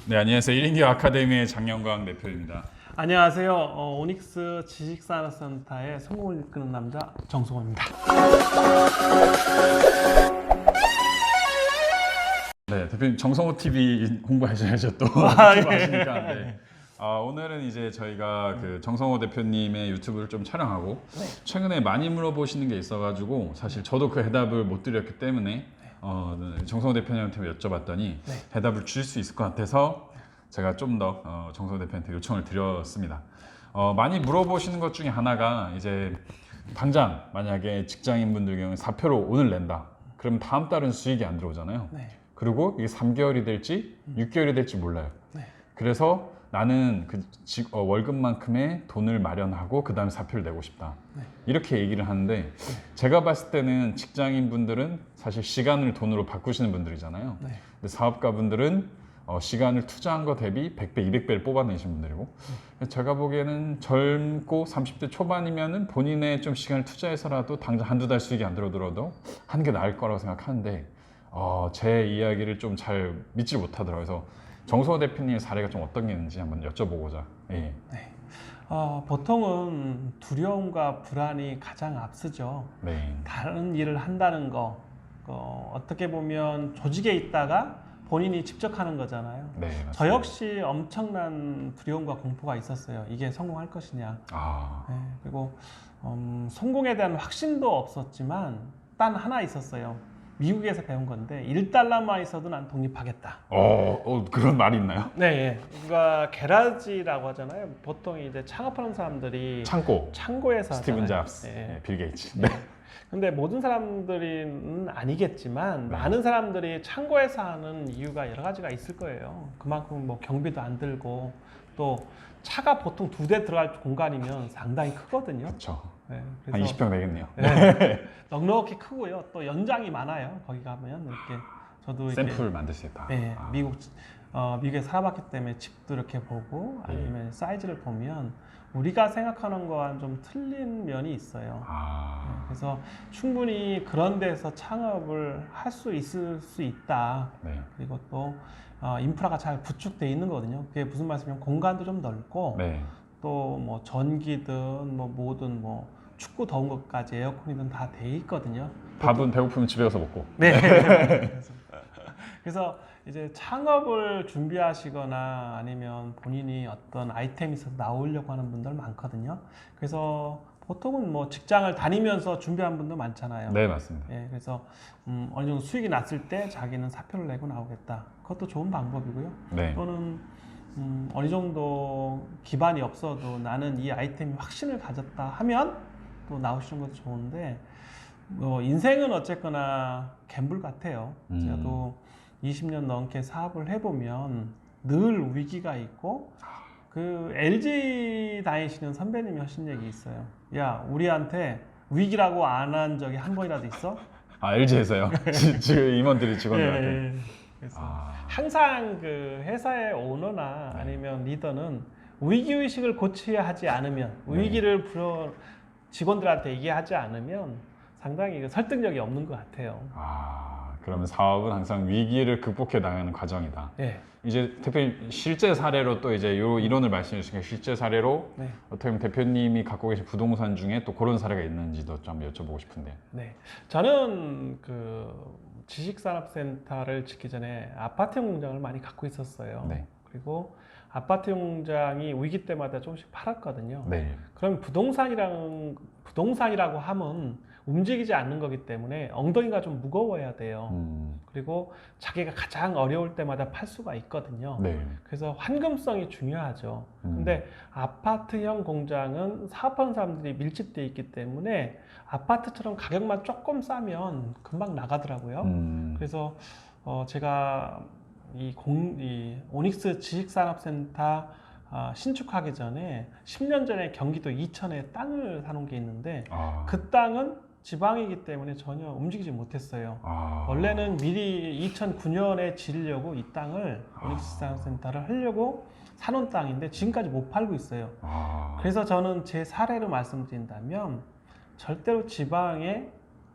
네, 안녕하세요. 1인기 아카데미의 장영광 대표입니다. 안녕하세요. 오닉스 지식산업센터의 성공을 이끄는 남자 정성호입니다. 네, 대표님 정성호 TV 홍보하셔야죠 또 유튜브 하시니까. 네. 오늘은 이제 저희가 그 정성호 대표님의 유튜브를 좀 촬영하고 최근에 많이 물어보시는 게 있어가지고 사실 저도 그 해답을 못 드렸기 때문에 정성호 대표님한테 여쭤봤더니 해답을 주실 수 있을 것 같아서 제가 좀 더 정성호 대표한테 요청을 드렸습니다. 많이 물어보시는 것 중에 하나가 이제 당장 만약에 직장인분들 경우에 사표를 오늘 낸다. 그러면 다음 달은 수익이 안 들어오잖아요. 네. 그리고 이게 3개월이 될지 6개월이 될지 몰라요. 네. 그래서 나는 그 월급만큼의 돈을 마련하고 그 다음에 사표를 내고 싶다. 이렇게 얘기를 하는데 제가 봤을 때는 직장인분들은 사실 시간을 돈으로 바꾸시는 분들이잖아요. 근데 사업가분들은 시간을 투자한 거 대비 100배, 200배를 뽑아내신 분들이고 제가 보기에는 젊고 30대 초반이면은 본인의 좀 시간을 투자해서라도 당장 한두 달 수익이 안 들어오더라도 하는 게 나을 거라고 생각하는데 제 이야기를 좀 잘 믿지 못하더라고요. 그래서 정성호 대표님의 사례가 좀 어떤 게 있는지 한번 여쭤보고자. 예. 네. 보통은 두려움과 불안이 가장 앞서죠. 네. 다른 일을 한다는 거, 어떻게 보면 조직에 있다가 본인이 직접 하는 거잖아요. 네, 맞습니다. 저 역시 엄청난 두려움과 공포가 있었어요. 이게 성공할 것이냐. 네, 그리고 성공에 대한 확신도 없었지만 단 하나 있었어요. 미국에서 배운 건데 1달러만 있어도 난 독립하겠다. 그런 말이 있나요? 네, 그러니까 게라지라고 하잖아요. 보통 이제 창업하는 사람들이 창고에서 스티븐 하잖아요. 잡스, 네. 빌 게이츠. 네. 근데 모든 사람들은 아니겠지만 많은 사람들이 창고에서 하는 이유가 여러 가지가 있을 거예요. 그만큼 뭐 경비도 안 들고 또 차가 보통 2대 들어갈 공간이면 상당히 크거든요. 그렇죠. 네, 한 20평 되겠네요. 네. 넉넉히 크고요. 또 연장이 많아요. 거기 가면 이렇게 저도 샘플 만들 수 있다. 네, 미국에 살아봤기 때문에 집도 이렇게 보고 아니면 사이즈를 보면 우리가 생각하는 거와는 좀 틀린 면이 있어요. 그래서 충분히 그런 데서 창업을 할 수 있을 수 있다. 네. 그리고 또 인프라가 잘 구축되어 있는 거거든요. 그게 무슨 말씀이냐면 공간도 좀 넓고 네. 또 뭐 전기든 뭐 뭐든 뭐 춥고 더운 것까지 에어컨이든 다 돼 있거든요. 밥은 배고프면 집에 가서 먹고. 네. 그래서 이제 창업을 준비하시거나 아니면 본인이 어떤 아이템이 있어서 나오려고 하는 분들 많거든요. 그래서 보통은 뭐 직장을 다니면서 준비한 분도 많잖아요. 네, 맞습니다. 예, 그래서 어느 정도 수익이 났을 때 자기는 사표를 내고 나오겠다. 그것도 좋은 방법이고요. 네. 또는 어느 정도 기반이 없어도 나는 이 아이템이 확신을 가졌다 하면 또 나오시는 것도 좋은데 인생은 어쨌거나 갬블 같아요. 저도 20년 넘게 사업을 해보면 늘 위기가 있고 그 LG 다니시는 선배님이 하신 얘기 있어요. 야, 우리한테 위기라고 안 한 적이 한 번이라도 있어? LG에서요? 지금 임원들이 직원들한테. 그래서 항상 그 회사의 오너나 아니면 리더는 위기의식을 고쳐야 하지 않으면 위기를 직원들한테 얘기하지 않으면 상당히 설득력이 없는 것 같아요. 그러면 사업은 항상 위기를 극복해 나가는 과정이다. 네. 이제 대표님 실제 사례로 또 이제 요 이론을 말씀해 주시니까 실제 사례로 어떻게 보면 대표님이 갖고 계신 부동산 중에 또 그런 사례가 있는지도 좀 여쭤보고 싶은데. 네. 저는 그 지식산업센터를 짓기 전에 아파트 공장을 많이 갖고 있었어요. 네. 그리고 아파트 공장이 위기 때마다 조금씩 팔았거든요. 네. 그럼 부동산이라고 하면 움직이지 않는 거기 때문에 엉덩이가 좀 무거워야 돼요. 그리고 자기가 가장 어려울 때마다 팔 수가 있거든요. 네. 그래서 환금성이 중요하죠. 근데 아파트형 공장은 사업하는 사람들이 밀집되어 있기 때문에 아파트처럼 가격만 조금 싸면 금방 나가더라고요. 그래서 제가 이 오닉스 지식산업센터 신축하기 전에 10년 전에 경기도 이천에 땅을 사놓은 게 있는데 그 땅은 지방이기 때문에 전혀 움직이지 못했어요. 원래는 미리 2009년에 지으려고 이 땅을 오닉스 산업센터를 하려고 사놓은 땅인데 지금까지 못 팔고 있어요. 그래서 저는 제 사례로 말씀드린다면 절대로 지방의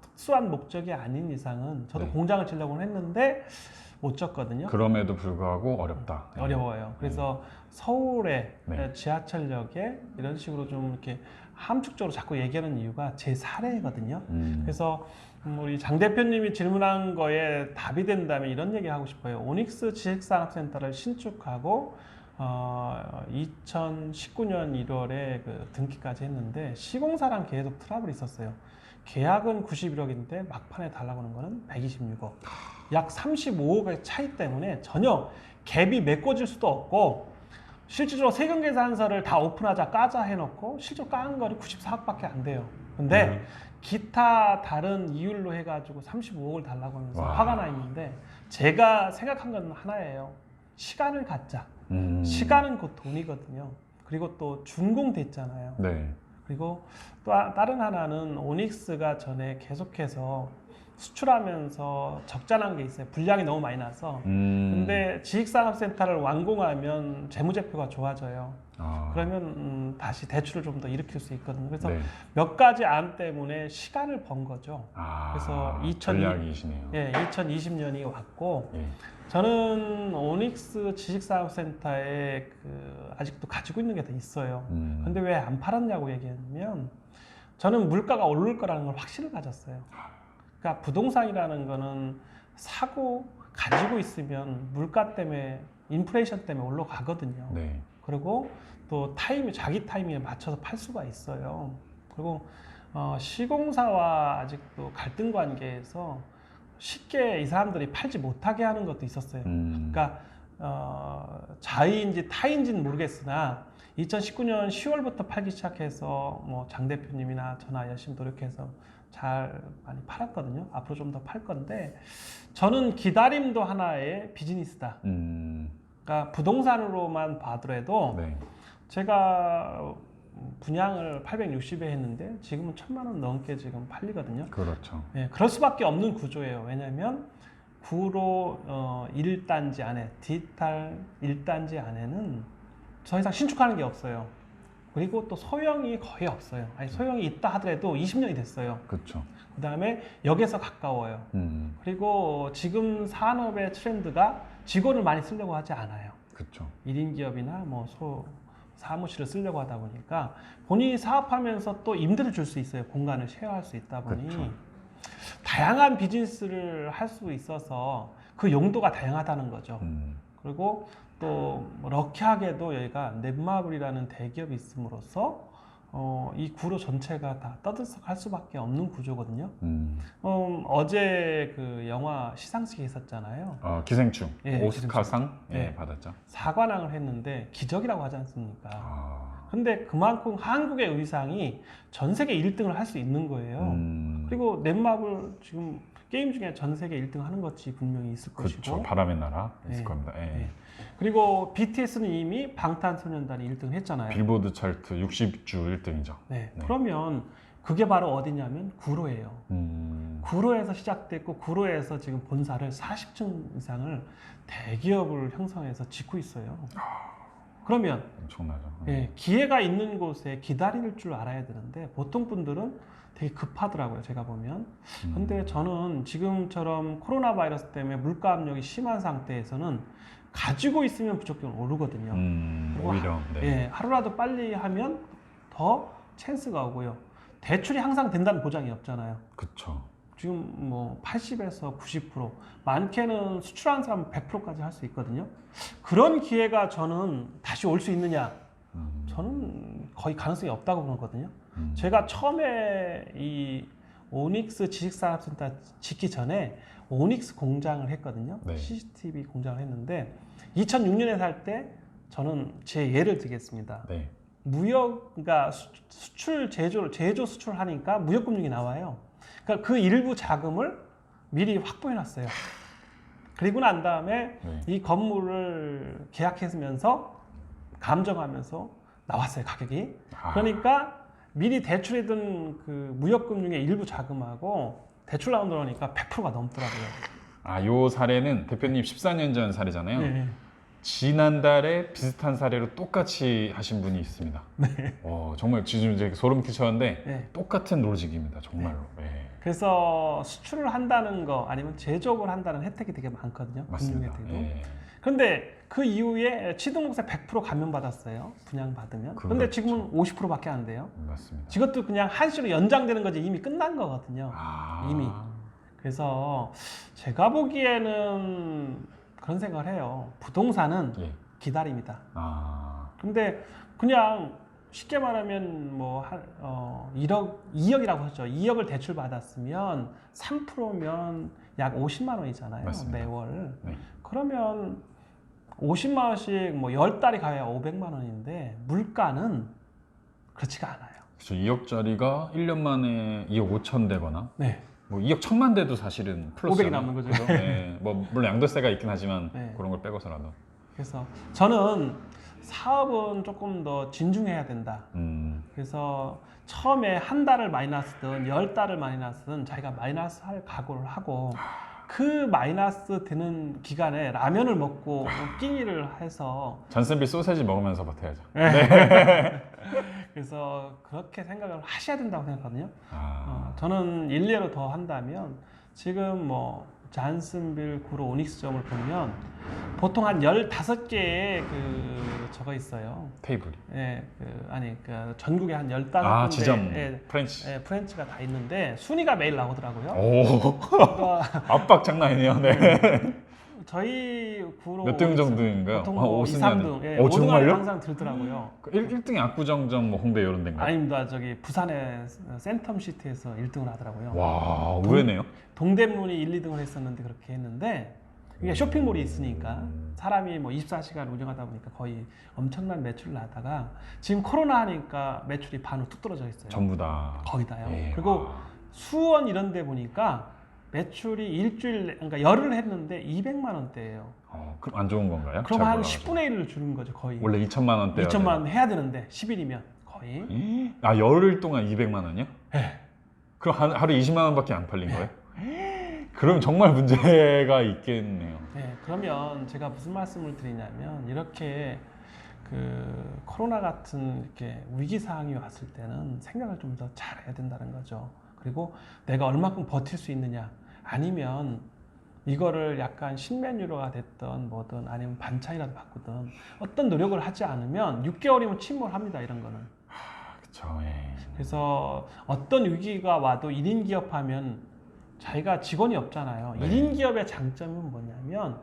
특수한 목적이 아닌 이상은 저도 공장을 지으려고 했는데 못 졌거든요. 그럼에도 불구하고 어렵다. 어려워요. 그래서 서울의 네. 지하철역에 이런 식으로 좀 이렇게 함축적으로 자꾸 얘기하는 이유가 제 사례거든요. 그래서 우리 장 대표님이 질문한 거에 답이 된다면 이런 얘기 하고 싶어요. 오닉스 지식산업센터를 신축하고 2019년 1월에 그 등기까지 했는데 시공사랑 계속 트러블이 있었어요. 계약은 91억인데 막판에 달라고 하는 거는 126억. 약 35억의 차이 때문에 전혀 갭이 메꿔질 수도 없고 실질적으로 세금계산서를 다 오픈하자 까자 해놓고 실제로 까는 거는 94억밖에 안 돼요. 근데 기타 다른 이율로 해가지고 35억을 달라고 하면서 와. 화가 나 있는데 제가 생각한 건 하나예요. 시간을 갖자. 시간은 곧 돈이거든요. 그리고 또 준공됐잖아요. 네. 그리고 또 다른 하나는 오닉스가 전에 계속해서 수출하면서 적자난 게 있어요. 분량이 너무 많이 나서. 근데 지식산업센터를 완공하면 재무제표가 좋아져요. 그러면 다시 대출을 좀 더 일으킬 수 있거든요. 그래서 네. 몇 가지 안 때문에 시간을 번 거죠. 그래서 전략이시네요. 2020년이 왔고 예. 저는 오닉스 지식산업센터에 아직도 가지고 있는 게 더 있어요. 근데 왜 안 팔았냐고 얘기하면 저는 물가가 오를 거라는 걸 확신을 가졌어요. 그러니까 부동산이라는 거는 사고 가지고 있으면 물가 때문에 인플레이션 때문에 올라가거든요. 네. 그리고 또 자기 타이밍에 맞춰서 팔 수가 있어요. 그리고 시공사와 아직도 갈등 관계에서 쉽게 이 사람들이 팔지 못하게 하는 것도 있었어요. 그러니까 자의인지 타인지는 모르겠으나 2019년 10월부터 팔기 시작해서 뭐 장 대표님이나 저나 열심히 노력해서 잘 많이 팔았거든요. 앞으로 좀 더 팔 건데 저는 기다림도 하나의 비즈니스다. 그러니까 부동산으로만 봐더라도 네. 제가 분양을 860에 했는데 지금은 1000만 원 넘게 지금 팔리거든요. 그렇죠. 네, 그럴 수밖에 없는 구조예요. 왜냐하면 구로 1단지 안에 디지털 1단지 안에는 더 이상 신축하는 게 없어요. 그리고 또 소형이 거의 없어요. 아니 소형이 있다 하더라도 20년이 됐어요. 그렇죠. 그 다음에 역에서 가까워요. 그리고 지금 산업의 트렌드가 직원을 많이 쓰려고 하지 않아요. 그렇죠. 1인 기업이나 뭐 사무실을 쓰려고 하다 보니까 본인이 사업하면서 또 임대를 줄 수 있어요. 공간을 쉐어할 수 있다 보니 그쵸. 다양한 비즈니스를 할 수 있어서 그 용도가 다양하다는 거죠. 그리고 또 럭키하게도 여기가 넷마블이라는 대기업이 있음으로써 이 구로 전체가 다 떠들썩할 수밖에 없는 구조거든요. 어제 그 영화 시상식이 있었잖아요. 기생충 예, 오스카상 네. 받았죠. 사관왕을 했는데 기적이라고 하지 않습니까? 근데 그만큼 한국의 의상이 전 세계 1등을 할 수 있는 거예요. 그리고 넷마블 지금 게임 중에 전 세계 1등 하는 것이 분명히 있을 것이고. 그렇죠. 바람의 나라 있을 네. 겁니다. 예. 네. 그리고 BTS는 이미 방탄소년단이 1등 했잖아요. 빌보드 차트 60주 1등이죠. 네. 네. 그러면 그게 바로 어디냐면 구로예요. 구로에서 시작됐고 구로에서 지금 본사를 40층 이상을 대기업을 형성해서 짓고 있어요. 그러면 엄청나죠. 예, 기회가 있는 곳에 기다릴 줄 알아야 되는데 보통 분들은 되게 급하더라고요. 제가 보면. 근데 저는 지금처럼 코로나 바이러스 때문에 물가 압력이 심한 상태에서는 가지고 있으면 무조건 오르거든요. 오히려 네. 예, 하루라도 빨리 하면 더 찬스가 오고요. 대출이 항상 된다는 보장이 없잖아요. 그렇죠. 지금 뭐 80에서 90%, 많게는 수출하는 사람은 100%까지 할 수 있거든요. 그런 기회가 저는 다시 올 수 있느냐? 저는 거의 가능성이 없다고 보거든요. 제가 처음에 이 오닉스 지식산업센터 짓기 전에 오닉스 공장을 했거든요. 네. CCTV 공장을 했는데 2006년에 살 때 저는 제 예를 들겠습니다. 네. 무역, 그러니까 수출, 제조 수출하니까 무역금융이 나와요. 그러니까 그 일부 자금을 미리 확보해놨어요. 그리고 난 다음에 네. 이 건물을 계약했으면서 감정하면서 나왔어요, 가격이. 그러니까 미리 대출했던 그 무역금융의 일부 자금하고 대출 나온다고 하니까 100%가 넘더라고요. 요 사례는 대표님 14년 전 사례잖아요. 네. 지난달에 비슷한 사례로 똑같이 하신 분이 있습니다. 정말 지금 이제 소름 끼쳤는데 네. 똑같은 로직입니다. 정말로. 네. 그래서 수출을 한다는 거 아니면 제조업을 한다는 혜택이 되게 많거든요. 맞습니다. 금융 혜택도. 예. 그런데 그 이후에 취등록세 100% 감면받았어요. 분양받으면. 그런데 그렇죠. 지금은 50%밖에 안 돼요. 맞습니다. 이것도 그냥 한시로 연장되는 거지 이미 끝난 거거든요. 이미. 그래서 제가 보기에는 그런 생각을 해요. 부동산은 예. 기다립니다. 아. 근데 그냥 쉽게 말하면 뭐 2억이라고 하죠. 2억을 대출 받았으면 3%면 약 50만 원이잖아요. 맞습니다. 매월. 네. 그러면 50만 원씩 뭐 10달이 가야 500만 원인데 물가는 그렇지가 않아요. 그렇죠. 2억짜리가 1년 만에 2억 5천 되거나 네. 뭐 2억 1천만 돼도 사실은 플러스 500이 남는 거죠. 네. 뭐 물론 양도세가 있긴 하지만 네. 그런 걸 빼고서라도. 그래서 저는 사업은 조금 더 진중해야 된다. 그래서 처음에 한 달을 마이너스든 10달을 마이너스든 자기가 마이너스 할 각오를 하고 그 마이너스 되는 기간에 라면을 먹고 끼니를 해서 잔슨비 소세지 먹으면서 버텨야죠. 그래서 그렇게 생각을 하셔야 된다고 생각하거든요. 아. 저는 일례로 더 한다면 지금 뭐 잔슨빌 구로 오닉스점을 보면 보통 한 15개의 저거 있어요. 테이블이. 예, 전국에 한 15군데 아, 지점. 프렌치. 예, 프렌치가 다 있는데 순위가 매일 나오더라고요. 오. 그러니까 압박 장난 아니네요. 네. 저희 구로 몇 등 정도인가요? 보통 한 뭐 2, 5승 3등. 예, 5등 안에 정말요? 항상 들더라고요. 1등이 압구정점 뭐 홍대 이런 데인가요? 아닙니다. 저기 부산의 센텀시티에서 1등을 하더라고요. 와, 의외네요. 동대문이 1, 2등을 했었는데 그렇게 했는데 이게 쇼핑몰이 있으니까 사람이 뭐 24시간 운영하다 보니까 거의 엄청난 매출을 나다가 지금 코로나 하니까 매출이 반으로 뚝 떨어져 있어요. 전부 다. 거의 다요. 예, 그리고 와. 수원 이런 데 보니까 매출이 일주일 그러니까 열흘 했는데 200만 원대예요. 그럼 안 좋은 건가요? 그럼 잘 한 몰라가지고. 10분의 1을 주는 거죠, 거의. 원래 2천만 원대. 2천만 원 해야 되는데 10일이면 거의. 아, 열흘 동안 200만 원이요? 네. 그럼 하루 20만 원밖에 안 팔린 거예요? 그럼 정말 문제가 있겠네요. 네, 그러면 제가 무슨 말씀을 드리냐면 이렇게 코로나 같은 이렇게 위기 상황이 왔을 때는 생각을 좀 더 잘해야 된다는 거죠. 그리고 내가 얼마큼 버틸 수 있느냐, 아니면 이거를 약간 신메뉴로가 됐던 뭐든 아니면 반찬이라도 바꾸든 어떤 노력을 하지 않으면 6개월이면 침몰합니다. 이런 거는. 그렇죠. 예. 그래서 어떤 위기가 와도 1인 기업하면 자기가 직원이 없잖아요. 네. 1인 기업의 장점은 뭐냐면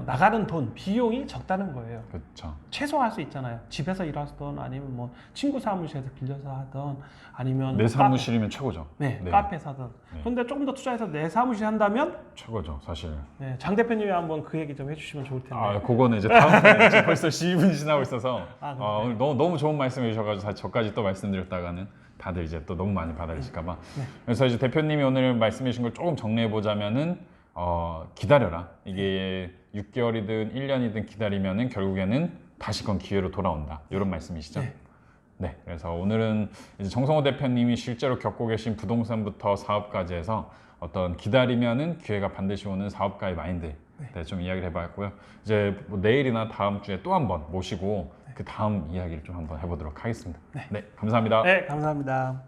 나가는 돈, 비용이 적다는 거예요. 그렇죠. 최소화할 수 있잖아요. 집에서 일하든 아니면 뭐 친구 사무실에서 빌려서 하든 아니면 내 사무실이면 최고죠. 네, 네. 카페에서든. 네. 그런데 조금 더 투자해서 내 사무실 한다면 최고죠, 사실. 네, 장 대표님이 한번 그 얘기 좀 해주시면 좋을 텐데. 아, 그거는 이제 다음 편에 지금 벌써 12분이 지나고 있어서 그렇군요. 너무 좋은 말씀해 주셔가지고 사실 저까지 또 말씀드렸다가는 다들 이제 또 너무 많이 받아주실까봐. 네. 그래서 이제 대표님이 오늘 말씀해 주신 걸 조금 정리해 보자면은 기다려라. 이게 6개월이든 1년이든 기다리면은 결국에는 다시금 기회로 돌아온다. 이런 말씀이시죠? 네. 네. 그래서 오늘은 이제 정성호 대표님이 실제로 겪고 계신 부동산부터 사업까지 해서 어떤 기다리면은 기회가 반드시 오는 사업가의 마인드. 네, 좀 이야기를 해봤고요. 이제 뭐 내일이나 다음 주에 또 한 번 모시고 그 다음 이야기를 좀 한번 해보도록 하겠습니다. 네, 감사합니다. 네, 감사합니다.